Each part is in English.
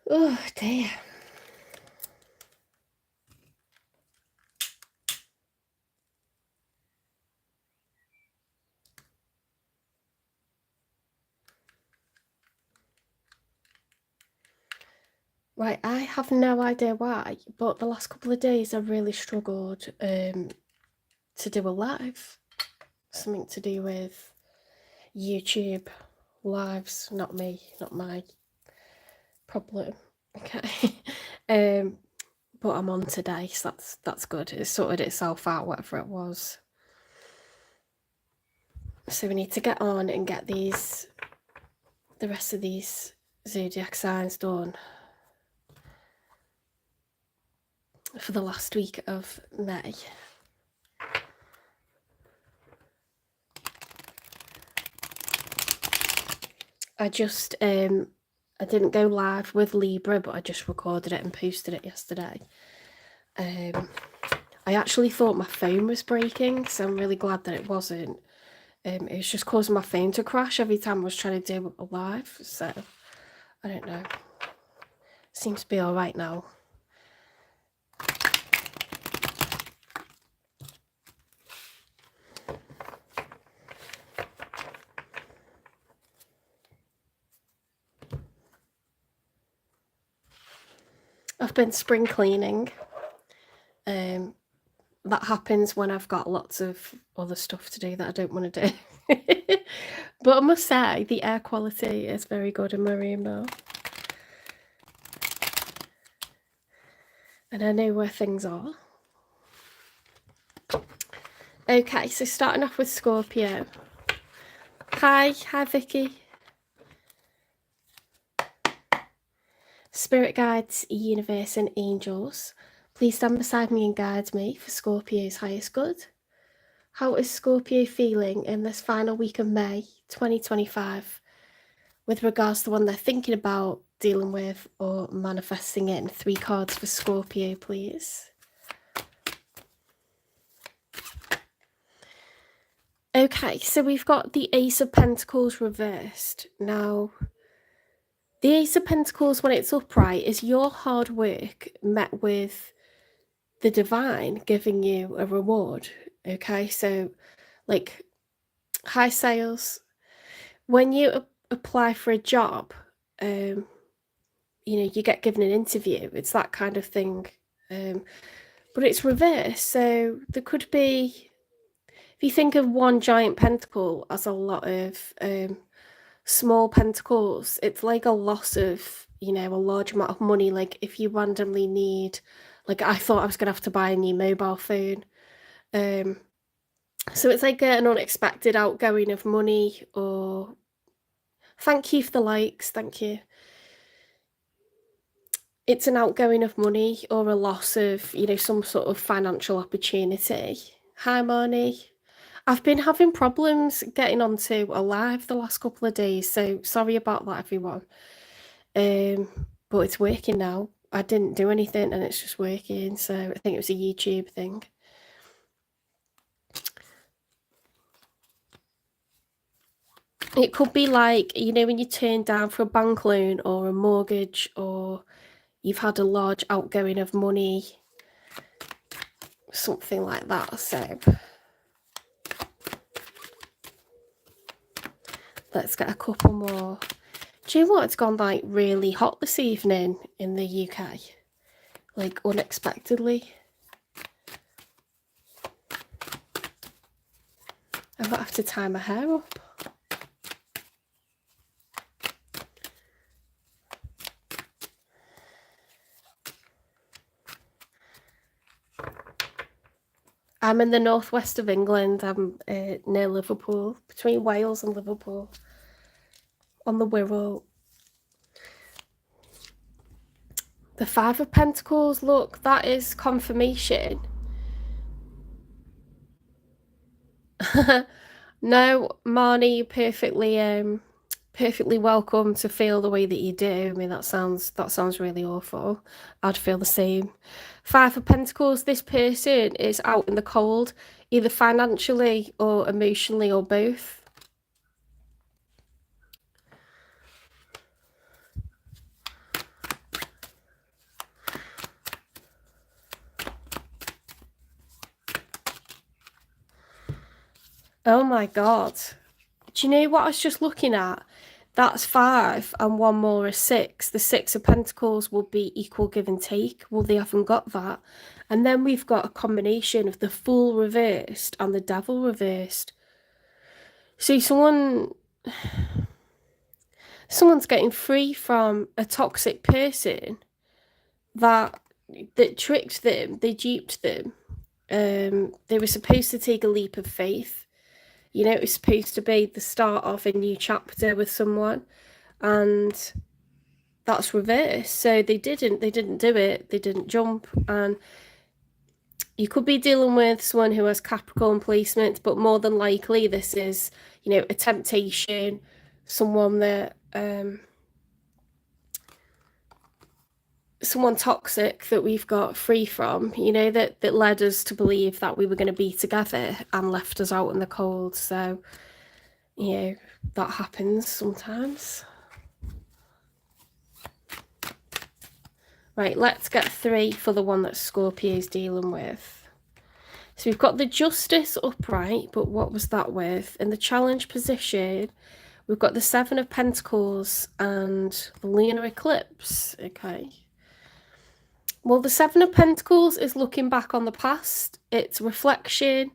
Oh dear. Right, I have no idea why, but the last couple of days I really struggled to do a live. Something to do with YouTube lives, not me, not my problem. Okay. But I'm on today, so that's good. It sorted itself out, whatever it was. So we need to get on and get the rest of these zodiac signs done for the last week of May. I just I didn't go live with Libra, but I just recorded it and posted it yesterday. I actually thought my phone was breaking, so I'm really glad that it wasn't. It was just causing my phone to crash every time I was trying to do a live, so I don't know. Seems to be all right now. I've been spring cleaning. That happens when I've got lots of other stuff to do that I don't want to do. But I must say, the air quality is very good in my room now. And I know where things are. Okay, so starting off with Scorpio. Hi Vicky. Spirit guides, universe and angels, please stand beside me and guide me for Scorpio's highest good. How is Scorpio feeling in this final week of May 2025 with regards to one they're thinking about, dealing with or manifesting in? 3 cards for Scorpio, please. Okay, so we've got the Ace of Pentacles reversed. Now, the Ace of Pentacles, when it's upright, is your hard work met with the divine giving you a reward. Okay, so like high sales, when you apply for a job, you know, you get given an interview. It's that kind of thing, but it's reversed. So there could be, if you think of one giant pentacle as a lot of small pentacles, it's like a loss of, you know, a large amount of money. Like if you randomly need, like I thought I was gonna have to buy a new mobile phone, so it's like an unexpected outgoing of money. Or thank you for the likes, thank you. It's an outgoing of money or a loss of, you know, some sort of financial opportunity. Hi Marnie. I've been having problems getting onto a live the last couple of days, so sorry about that, everyone. But it's working now. I didn't do anything and it's just working, so I think it was a YouTube thing. It could be like, you know, when you turn down for a bank loan or a mortgage, or you've had a large outgoing of money, something like that. So let's get a couple more. Do you know what? It's gone like really hot this evening in the UK, like unexpectedly. I might have to tie my hair up. I'm in the northwest of England. I'm near Liverpool, between Wales and Liverpool, on the Wirral. The 5 of Pentacles, look, that is confirmation. No, Marnie, perfectly welcome to feel the way that you do. I mean, that sounds really awful. I'd feel the same. 5 of Pentacles, this person is out in the cold, either financially or emotionally or both. Oh my God. Do you know what I was just looking at? That's 5 and one more is 6. The 6 of Pentacles will be equal give and take. Well, they haven't got that. And then we've got a combination of the Fool reversed and the Devil reversed. So someone's getting free from a toxic person that tricked them, they duped them. They were supposed to take a leap of faith. You know, it was supposed to be the start of a new chapter with someone, and that's reversed. So they didn't do it. They didn't jump. And you could be dealing with someone who has Capricorn placement, but more than likely this is, you know, a temptation, someone that someone toxic that we've got free from, you know, that led us to believe that we were going to be together and left us out in the cold. So, you know, that happens sometimes. Right, let's get 3 for the one that Scorpio's dealing with. So we've got the Justice upright, but what was that with? In the challenge position, we've got the 7 of Pentacles and the lunar eclipse. Okay. Well, the 7 of Pentacles is looking back on the past. It's reflection.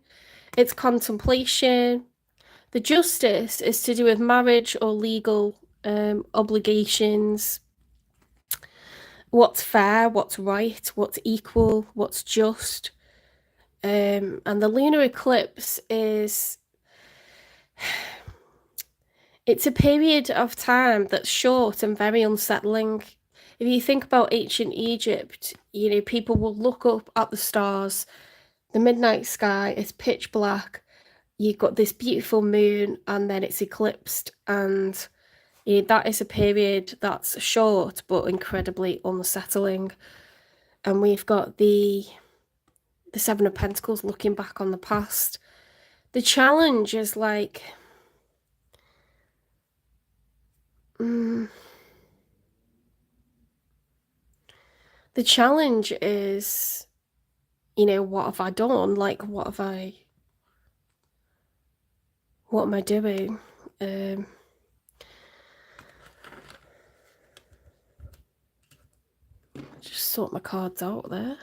It's contemplation. The Justice is to do with marriage or legal obligations. What's fair, what's right, what's equal, what's just. And the lunar eclipse is... It's a period of time that's short and very unsettling. If you think about ancient Egypt, you know, people will look up at the stars, the midnight sky is pitch black, you've got this beautiful moon, and then it's eclipsed, and you know, that is a period that's short but incredibly unsettling. And we've got the 7 of Pentacles looking back on the past. The challenge is like... The challenge is, you know, what have I done? Like, what am I doing? Just sort my cards out there.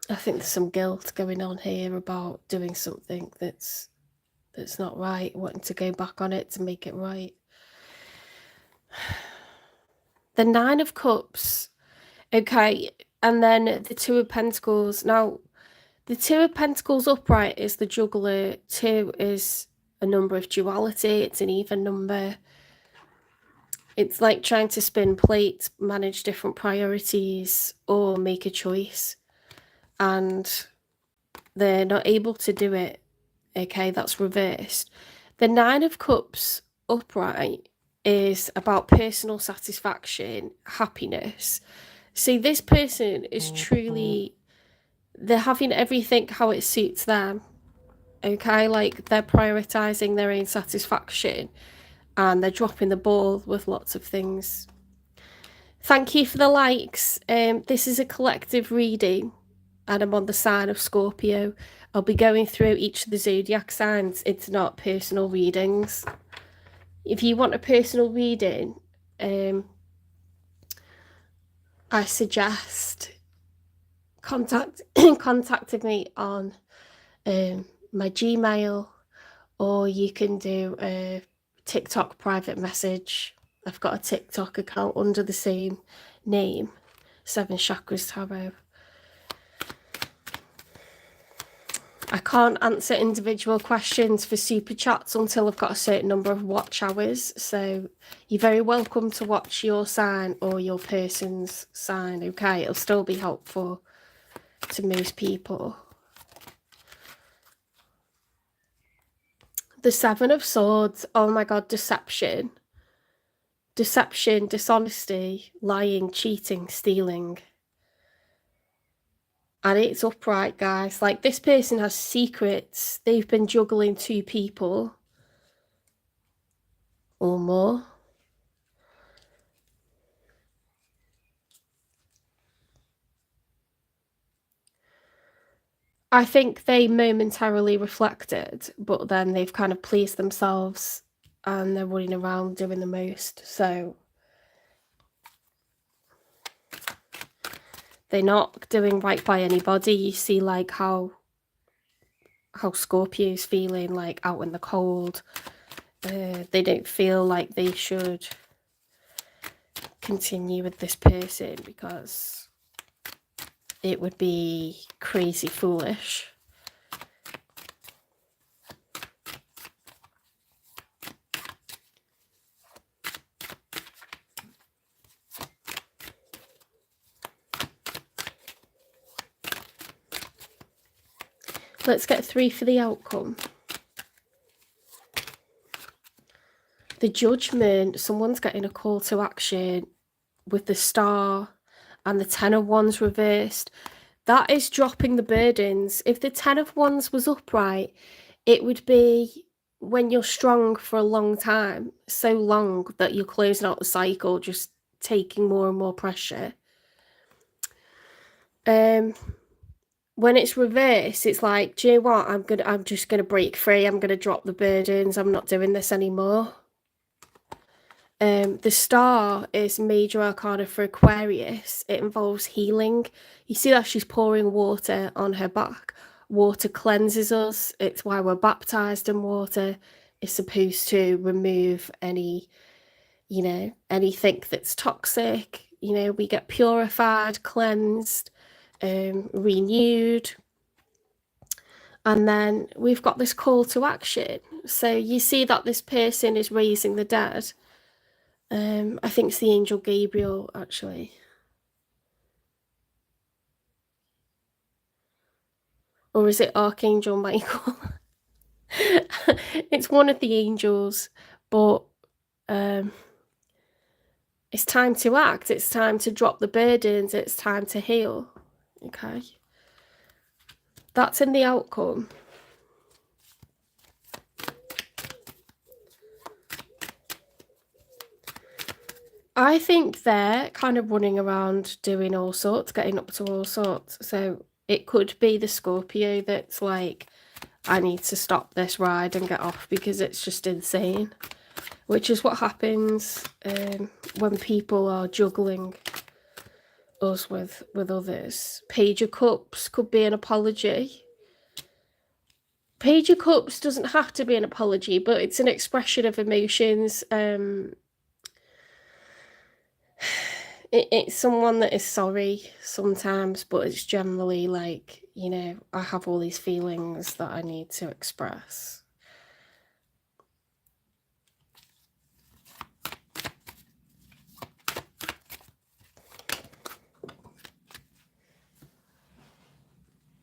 I think there's some guilt going on here about doing something that's not right, wanting to go back on it to make it right. The 9 of Cups, okay, and then the 2 of Pentacles. Now, the 2 of Pentacles upright is the juggler. 2 is a number of duality. It's an even number. It's like trying to spin plates, manage different priorities, or make a choice. And they're not able to do it. Okay, that's reversed. The 9 of Cups upright is about personal satisfaction, happiness. See, this person is truly, they're having everything how it suits them. Okay, like they're prioritizing their own satisfaction and they're dropping the ball with lots of things. Thank you for the likes. This is a collective reading and I'm on the sign of Scorpio. I'll be going through each of the zodiac signs. It's not personal readings. If you want a personal reading, I suggest contacting me on my Gmail, or you can do a TikTok private message. I've got a TikTok account under the same name, 7 Chakras Tarot. I can't answer individual questions for super chats until I've got a certain number of watch hours, so you're very welcome to watch your sign or your person's sign, okay? It'll still be helpful to most people. The 7 of Swords, oh my god, deception. deception, dishonesty, lying, cheating, stealing. And it's upright, guys. Like, this person has secrets. They've been juggling 2 people or more. I think they momentarily reflected, but then they've kind of pleased themselves and they're running around doing the most. So they're not doing right by anybody. You see, like, how Scorpio's feeling, like, out in the cold. They don't feel like they should continue with this person because it would be crazy foolish. Let's get 3 for the outcome. The Judgment, someone's getting a call to action with the Star and the 10 of Wands reversed. That is dropping the burdens. If the 10 of Wands was upright, it would be when you're strong for a long time, so long that you're closing out the cycle, just taking more and more pressure. When it's reversed, it's like, do you know what? I'm just gonna break free. I'm gonna drop the burdens. I'm not doing this anymore. The Star is major arcana for Aquarius. It involves healing. You see that she's pouring water on her back. Water cleanses us. It's why we're baptized in water. It's supposed to remove any, anything that's toxic. We get purified, cleansed, renewed. And then we've got this call to action. So you see that this person is raising the dead. I think it's the angel Gabriel, actually. Or is it Archangel Michael? It's one of the angels, but it's time to act. It's time to drop the burdens. It's time to heal. Okay. That's in the outcome. I think they're kind of running around doing all sorts, getting up to all sorts. So it could be the Scorpio that's like, I need to stop this ride and get off because it's just insane. Which is what happens when people are juggling us with others. Page of Cups could be an apology. Page of Cups doesn't have to be an apology, but it's an expression of emotions. It's someone that is sorry sometimes, but it's generally like, I have all these feelings that I need to express.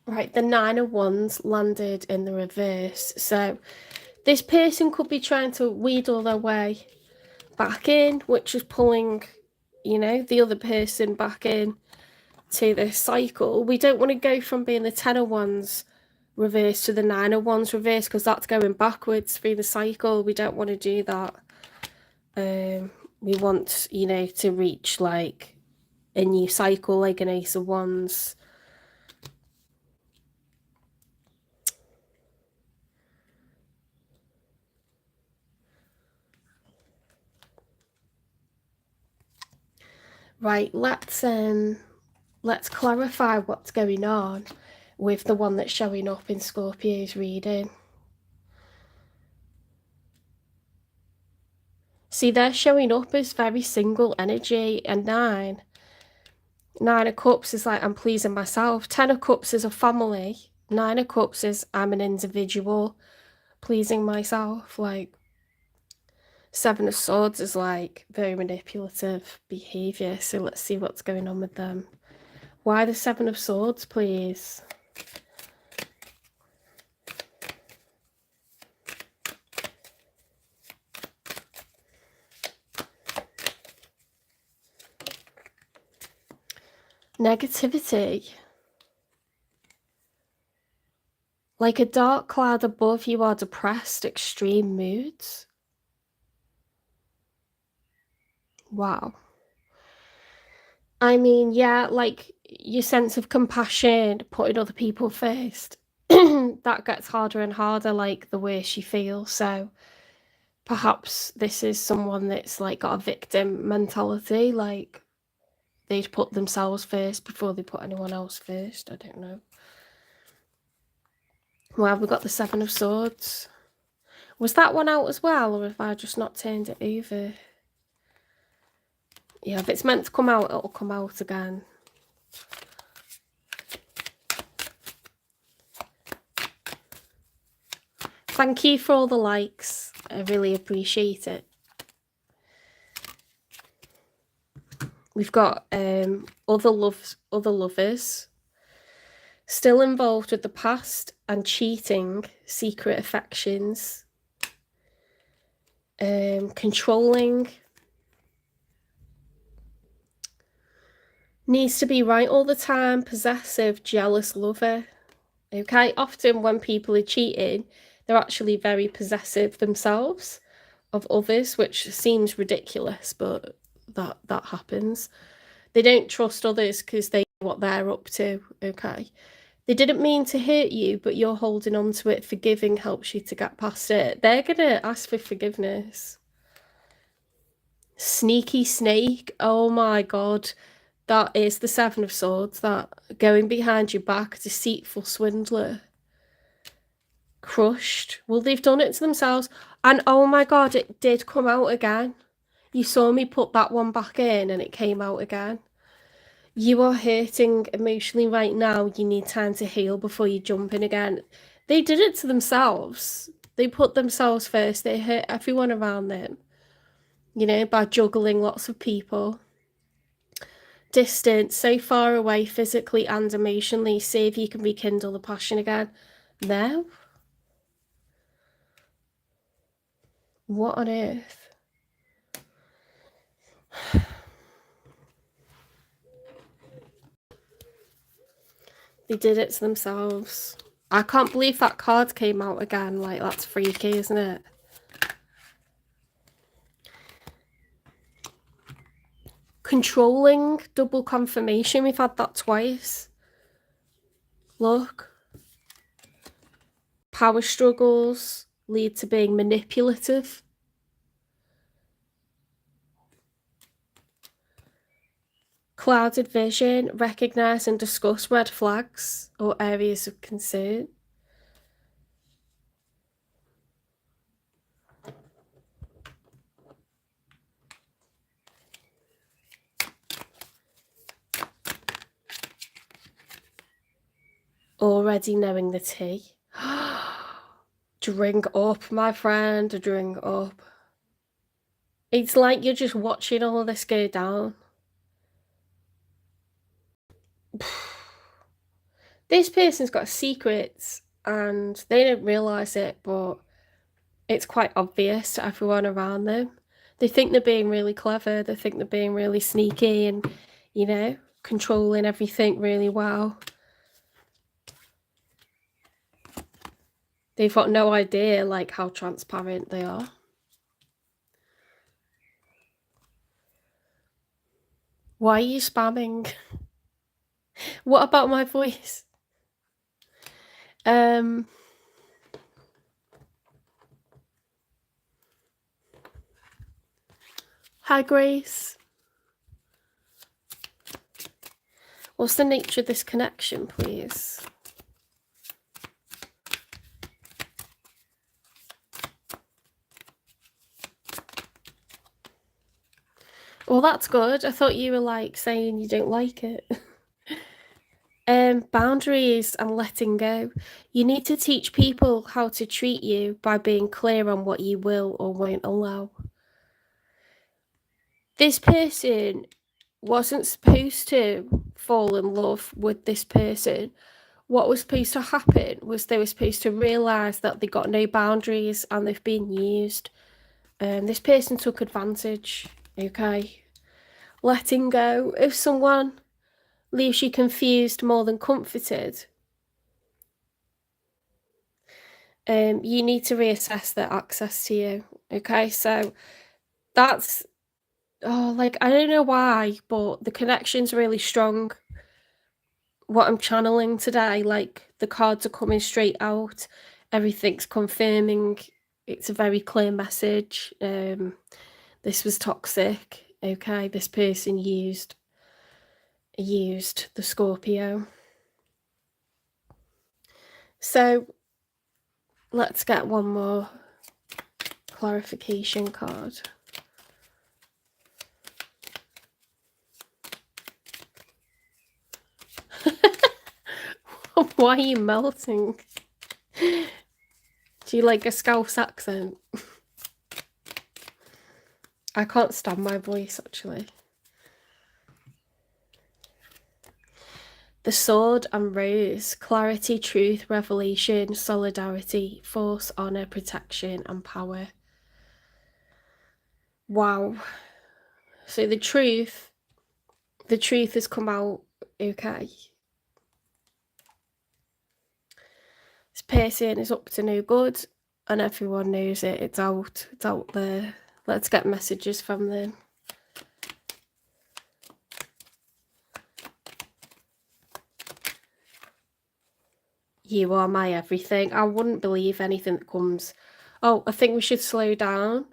Right, the 9 of Wands landed in the reverse. So this person could be trying to wheedle their way back in, which is pulling, the other person back in to this cycle. We don't want to go from being the 10 of Wands reverse to the 9 of Wands reverse because that's going backwards through the cycle. We don't want to do that. We want, to reach like a new cycle, like an Ace of Wands. Right, let's clarify what's going on with the one that's showing up in Scorpio's reading. See, they're showing up as very single energy, and 9 of Cups is like, I'm pleasing myself. 10 of Cups is a family. 9 of Cups is I'm an individual pleasing myself. Like, 7 of Swords is like very manipulative behavior. So let's see what's going on with them. Why the 7 of Swords, please? Negativity. Like a dark cloud above you are depressed, extreme moods. Wow. I mean, yeah, like your sense of compassion, putting other people first, that gets harder and harder, like the worse you feel. So perhaps this is someone that's like got a victim mentality, like they'd put themselves first before they put anyone else first. I don't know. Well, we've got the Seven of Swords. Was that one out as well, or have I just not turned it over? Yeah, if it's meant to come out, it'll come out again. Thank you for all the likes. I really appreciate it. We've got other lovers. Still involved with the past and cheating, secret affections. Controlling. Needs to be right all the time, possessive, jealous lover. Okay, often when people are cheating, they're actually very possessive themselves of others, which seems ridiculous, but that happens. They don't trust others because they know what they're up to, okay? They didn't mean to hurt you, but you're holding on to it. Forgiving helps you to get past it. They're going to ask for forgiveness. Sneaky snake. Oh my God. That is the Seven of Swords. That going behind your back, deceitful swindler. Crushed. Well, they've done it to themselves. And oh my God, it did come out again. You saw me put that one back in and it came out again. You are hurting emotionally right now. You need time to heal before you jump in again. They did it to themselves. They put themselves first. They hurt everyone around them, you know, by juggling lots of people. Distant, so far away physically and emotionally. See if you can rekindle the passion again. No? What on earth? They did it to themselves. I can't believe that card came out again. Like, that's freaky, isn't it? Controlling, double confirmation. We've had that twice. Look. Power struggles lead to being manipulative. Clouded vision, recognize and discuss red flags or areas of concern. Already knowing the tea. Drink up, my friend, drink up. It's like you're just watching all of this go down. This person's got secrets and they don't realise it, but it's quite obvious to everyone around them. They think they're being really clever. They think they're being really sneaky and, you know, controlling everything really well. They've got no idea, like, how transparent they are. Why are you spamming? What about my voice? Hi, Grace. What's the nature of this connection, please? Well, that's good. I thought you were like saying you don't like it. Boundaries and letting go. You need to teach people how to treat you by being clear on what you will or won't allow. This person wasn't supposed to fall in love with this person. What was supposed to happen was they were supposed to realise that they got no boundaries and they've been used. This person took advantage, okay? Letting go of someone leaves you confused more than comforted, you need to reassess their access to you. Okay, so that's like, I don't know why, but the connection's really strong. What I'm channeling today, like the cards are coming straight out, everything's confirming. It's a very clear message. This was toxic. Okay, this person used the Scorpio. So let's get one more clarification card. Why are you melting? Do you like a Scouse accent? I can't stand my voice, actually. The Sword and Rose. Clarity, truth, revelation, solidarity, force, honor, protection, and power. Wow. So the truth has come out. Okay. This person is up to no good, and everyone knows it. It's out there. Let's get messages from them. You are my everything. I wouldn't believe anything that comes. Oh, I think we should slow down.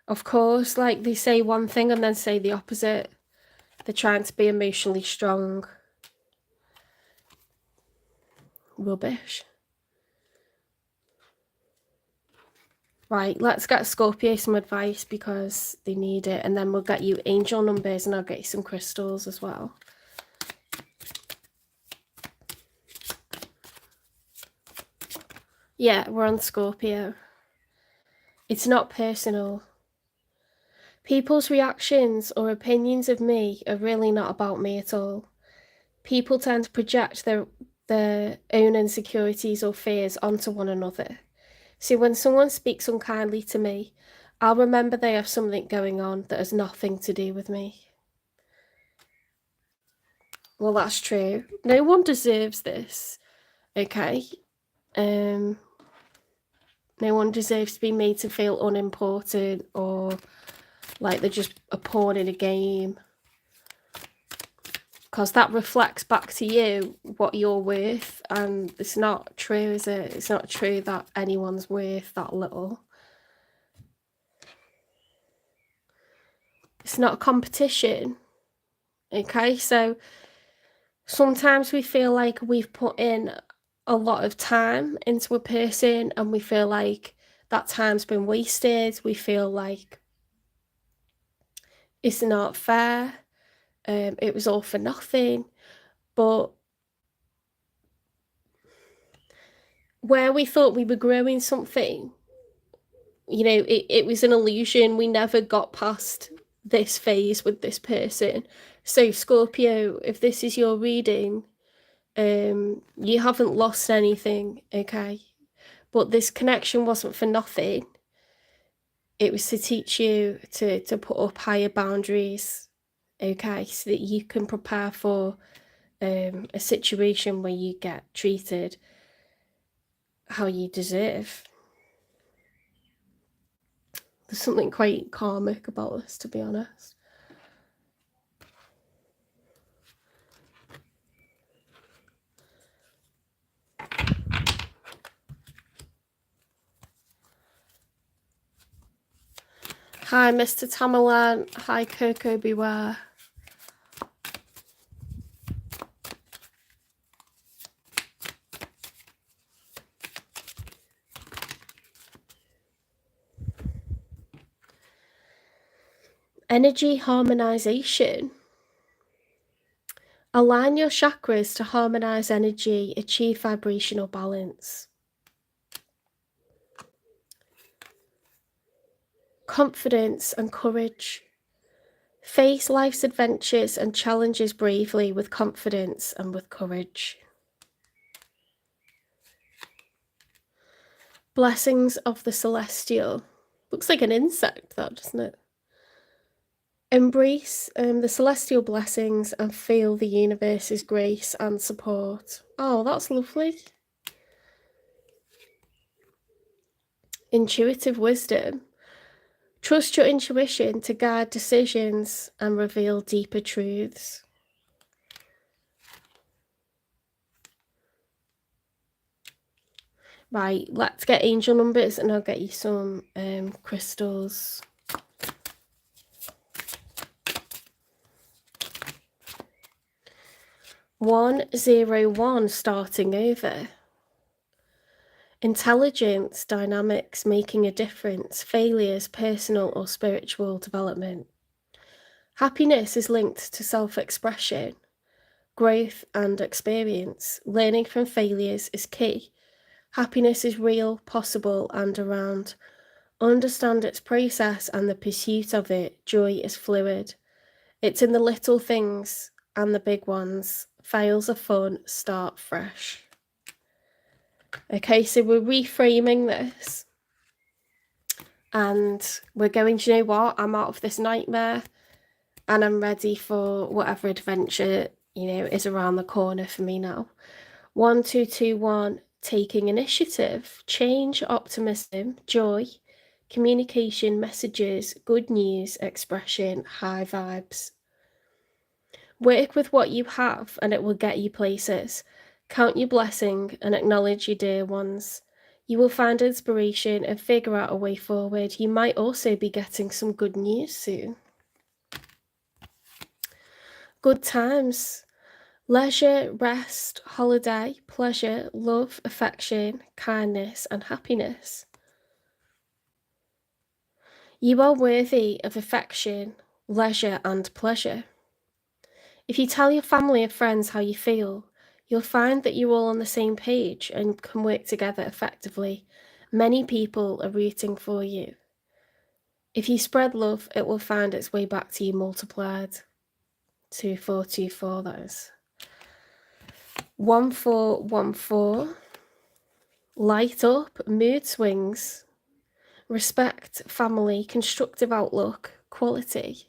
Of course, like, they say one thing and then say the opposite. They're trying to be emotionally strong. Rubbish. Right, let's get Scorpio some advice because they need it, and then we'll get you angel numbers and I'll get you some crystals as well. Yeah, we're on Scorpio. It's not personal. People's reactions or opinions of me are really not about me at all. People tend to project their own insecurities or fears onto one another. So when someone speaks unkindly to me, I'll remember they have something going on that has nothing to do with me. Well, that's true. No one deserves this, okay? No one deserves to be made to feel unimportant or like they're just a pawn in a game. Because that reflects back to you what you're worth, and it's not true, is it? It's not true that anyone's worth that little. It's not a competition, okay? So sometimes we feel like we've put in a lot of time into a person and we feel like that time's been wasted. We feel like it's not fair. It was all for nothing. But where we thought we were growing something, you know, it was an illusion. We never got past this phase with this person. So Scorpio, if this is your reading, you haven't lost anything, okay? But this connection wasn't for nothing. It was to teach you to put up higher boundaries, okay, so that you can prepare for a situation where you get treated how you deserve. There's something quite karmic about this, to be honest. Hi, Mr. Tamerlan. Hi, Coco Beware. Energy harmonization. Align your chakras to harmonize energy, achieve vibrational balance. Confidence and courage. Face life's adventures and challenges bravely with confidence and with courage. Blessings of the celestial. Looks like an insect, that, doesn't it? Embrace the celestial blessings and feel the universe's grace and support. Oh, that's lovely. Intuitive wisdom. Trust your intuition to guide decisions and reveal deeper truths. Right, let's get angel numbers and I'll get you some crystals. 101, starting over. Intelligence, dynamics, making a difference, failures, personal or spiritual development. Happiness is linked to self-expression, growth and experience. Learning from failures is key. Happiness is real, possible and around. Understand its process and the pursuit of it. Joy is fluid. It's in the little things and the big ones. Fails are fun, start fresh. Okay, so we're reframing this. And we're going, do you know what? I'm out of this nightmare and I'm ready for whatever adventure, is around the corner for me now. 1221, taking initiative, change, optimism, joy, communication, messages, good news, expression, high vibes. Work with what you have and it will get you places. Count your blessing and acknowledge your dear ones. You will find inspiration and figure out a way forward. You might also be getting some good news soon. Good times. Leisure, rest, holiday, pleasure, love, affection, kindness, and happiness. You are worthy of affection, leisure, and pleasure. If you tell your family and friends how you feel, you'll find that you're all on the same page and can work together effectively. Many people are rooting for you. If you spread love, it will find its way back to you multiplied. 2424, that is. 1414. Light up, mood swings, respect, family, constructive outlook, quality.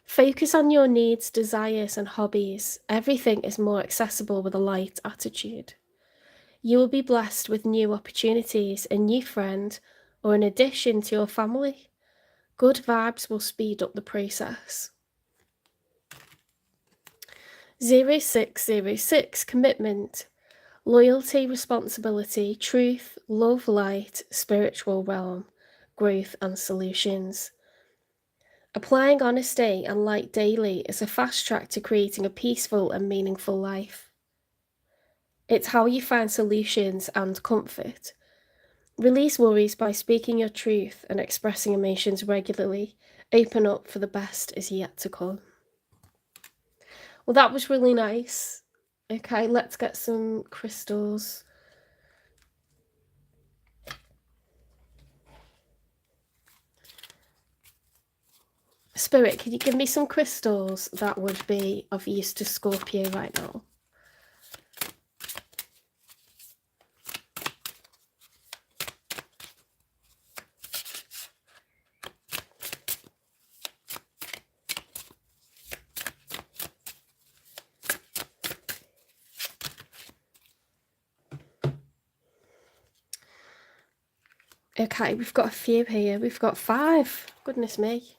Focus on your needs, desires, and hobbies. Everything is more accessible with a light attitude. You will be blessed with new opportunities, a new friend, or an addition to your family. Good vibes will speed up the process. 0606, commitment, loyalty, responsibility, truth, love, light, spiritual realm, growth and solutions. Applying honesty and light daily is a fast track to creating a peaceful and meaningful life. It's how you find solutions and comfort. Release worries by speaking your truth and expressing emotions regularly. Open up, for the best is yet to come. Well, that was really nice. Okay, let's get some crystals. Spirit, can you give me some crystals that would be of use to Scorpio right now? Okay, we've got a few here. We've got 5. Goodness me.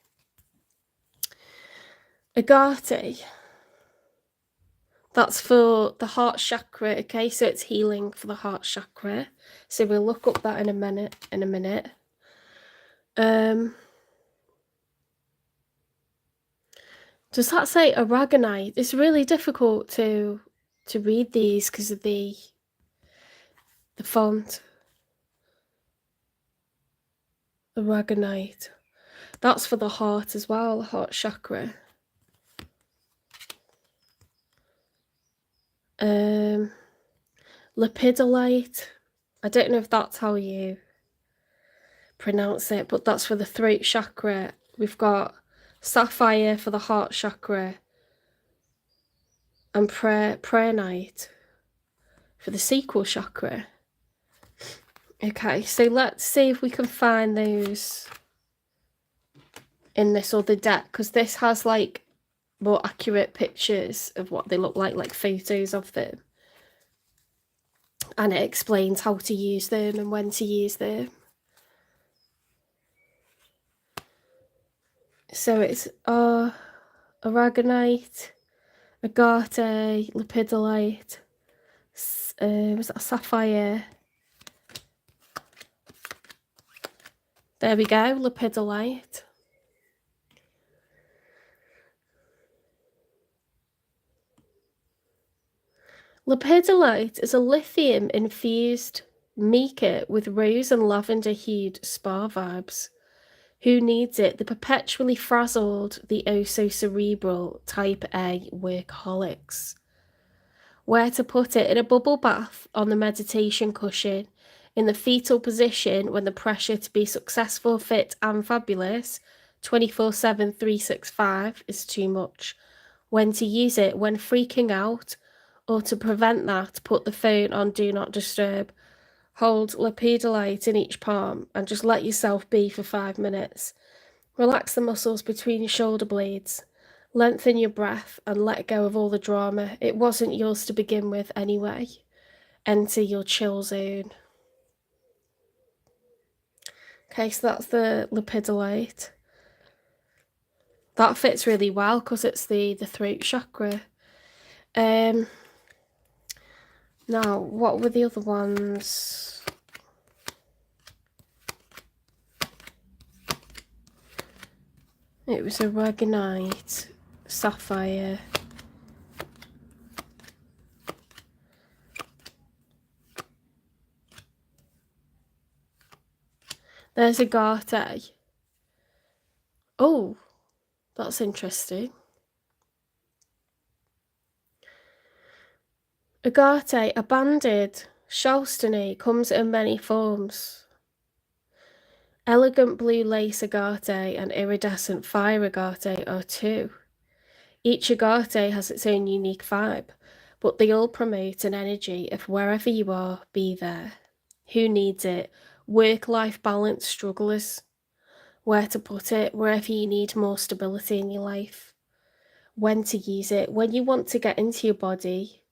Agate. That's for the heart chakra, okay? So it's healing for the heart chakra. So we'll look up that in a minute. Does that say aragonite? It's really difficult to read these because of the font. Aragonite. That's for the heart as well, the heart chakra. Lepidolite. I don't know if that's how you pronounce it, but that's for the throat chakra. We've got sapphire for the heart chakra and prehnite for the sacral chakra. Okay, so let's see if we can find those in this other deck, because this has like more accurate pictures of what they look like photos of them. And it explains how to use them and when to use them. So it's aragonite, agate, lepidolite, was that a sapphire? There we go, lepidolite. Lepidolite is a lithium-infused mica with rose and lavender-hued spa vibes. Who needs it? The perpetually frazzled, the oh-so-cerebral type A workaholics. Where to put it? In a bubble bath, on the meditation cushion, in the fetal position when the pressure to be successful, fit and fabulous 24/7 365 is too much. When to use it? When freaking out, or to prevent that, put the phone on do not disturb. Hold lepidolite in each palm and just let yourself be for 5 minutes. Relax the muscles between your shoulder blades. Lengthen your breath and let go of all the drama. It wasn't yours to begin with anyway. Enter your chill zone. Okay, so that's the lepidolite. That fits really well because it's the throat chakra. Now, what were the other ones? It was aragonite, sapphire. There's agate. Oh, that's interesting. Agate, a banded chalcedony, comes in many forms. Elegant blue lace agate and iridescent fire agate are two. Each agate has its own unique vibe, but they all promote an energy of wherever you are, be there. Who needs it? Work-life balance strugglers. Where to put it? Wherever you need more stability in your life. When to use it? When you want to get into your body,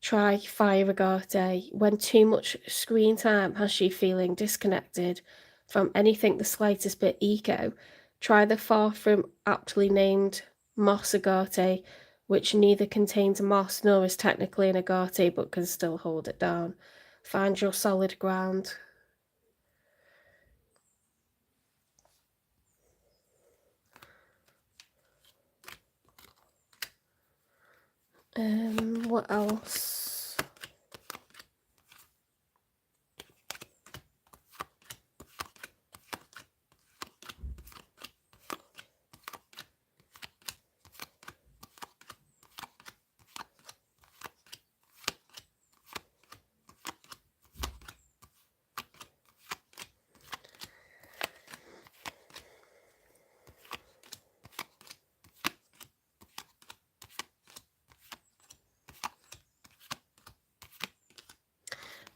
try fire agate. When too much screen time has you feeling disconnected from anything the slightest bit eco, try the far from aptly named moss agate, which neither contains moss nor is technically an agate but can still hold it down. Find your solid ground. What else?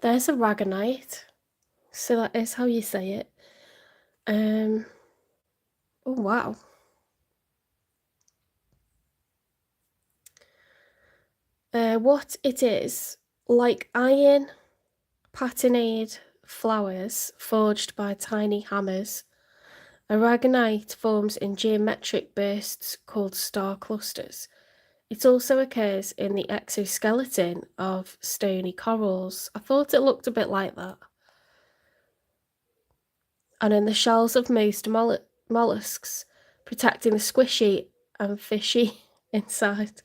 There's aragonite, so that is how you say it. Oh wow. What it is, like iron patinade flowers forged by tiny hammers, aragonite forms in geometric bursts called star clusters. It also occurs in the exoskeleton of stony corals. I thought it looked a bit like that. And in the shells of most mollusks, protecting the squishy and fishy inside.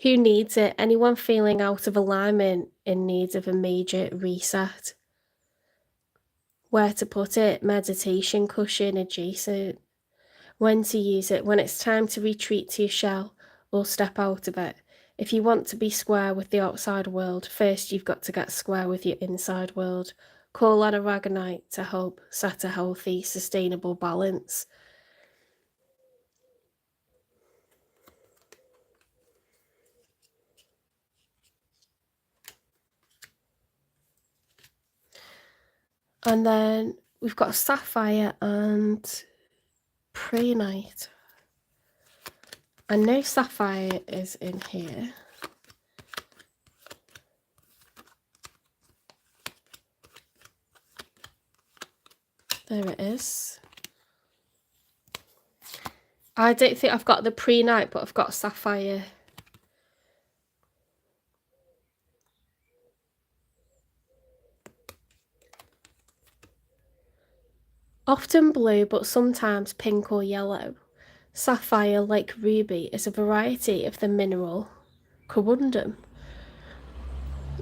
Who needs it? Anyone feeling out of alignment, in need of a major reset. Where to put it? Meditation cushion adjacent. When to use it? When it's time to retreat to your shell or step out of it. If you want to be square with the outside world, first you've got to get square with your inside world. Call on aragonite to help set a healthy, sustainable balance. And then we've got sapphire and prehnite. I know sapphire is in here. There it is. I don't think I've got the prehnite, but I've got sapphire. Often blue, but sometimes pink or yellow. Sapphire, like ruby, is a variety of the mineral corundum.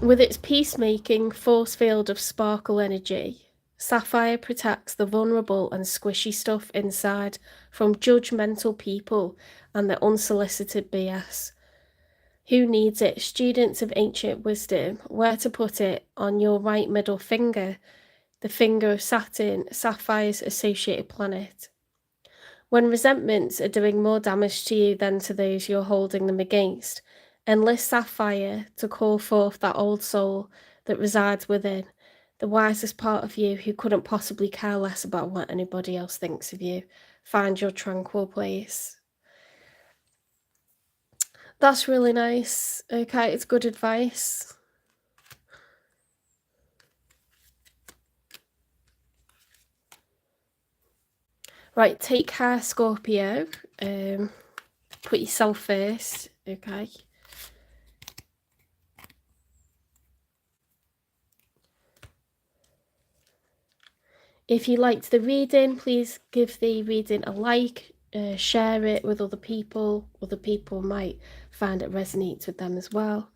With its peacemaking force field of sparkle energy, sapphire protects the vulnerable and squishy stuff inside from judgmental people and their unsolicited BS. Who needs it? Students of ancient wisdom, where to put it? On your right middle finger, the finger of Saturn, Sapphire's associated planet. When resentments are doing more damage to you than to those you're holding them against, enlist Sapphire to call forth that old soul that resides within, the wisest part of you who couldn't possibly care less about what anybody else thinks of you. Find your tranquil place. That's really nice. Okay, it's good advice. Right, take care, Scorpio. Put yourself first, okay? If you liked the reading, please give the reading a like, share it with other people. Other people might find it resonates with them as well.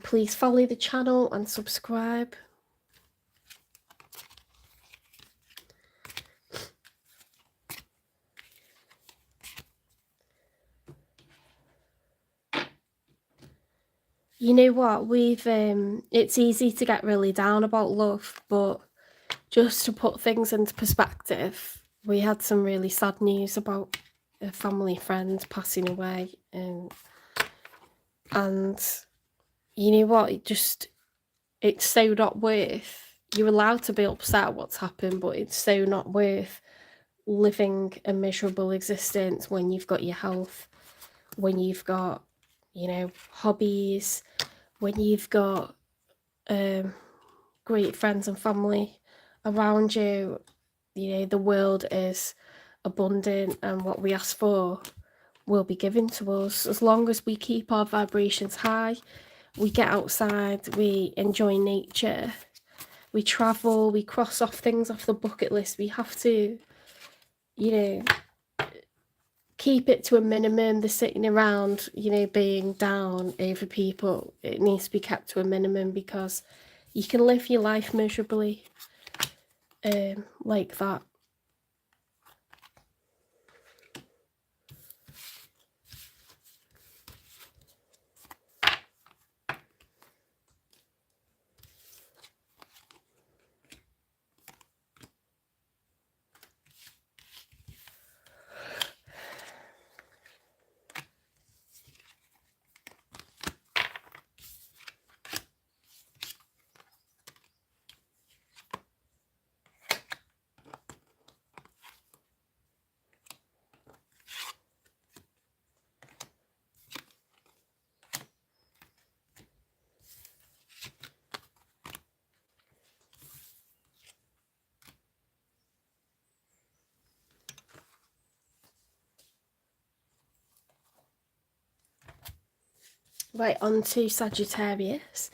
Please follow the channel and subscribe. You know what, it's easy to get really down about love, but just to put things into perspective, we had some really sad news about a family friend passing away, and you know what, it's so not worth, you're allowed to be upset at what's happened, but it's so not worth living a miserable existence when you've got your health, when you've got, you know, hobbies, when you've got great friends and family around you. You know, the world is abundant, and what we ask for will be given to us as long as we keep our vibrations high, we get outside, we enjoy nature, we travel, we cross off things off the bucket list. We have to, you know, keep it to a minimum. The sitting around, you know, being down over people, it needs to be kept to a minimum, because you can live your life miserably like that. Right, on to Sagittarius.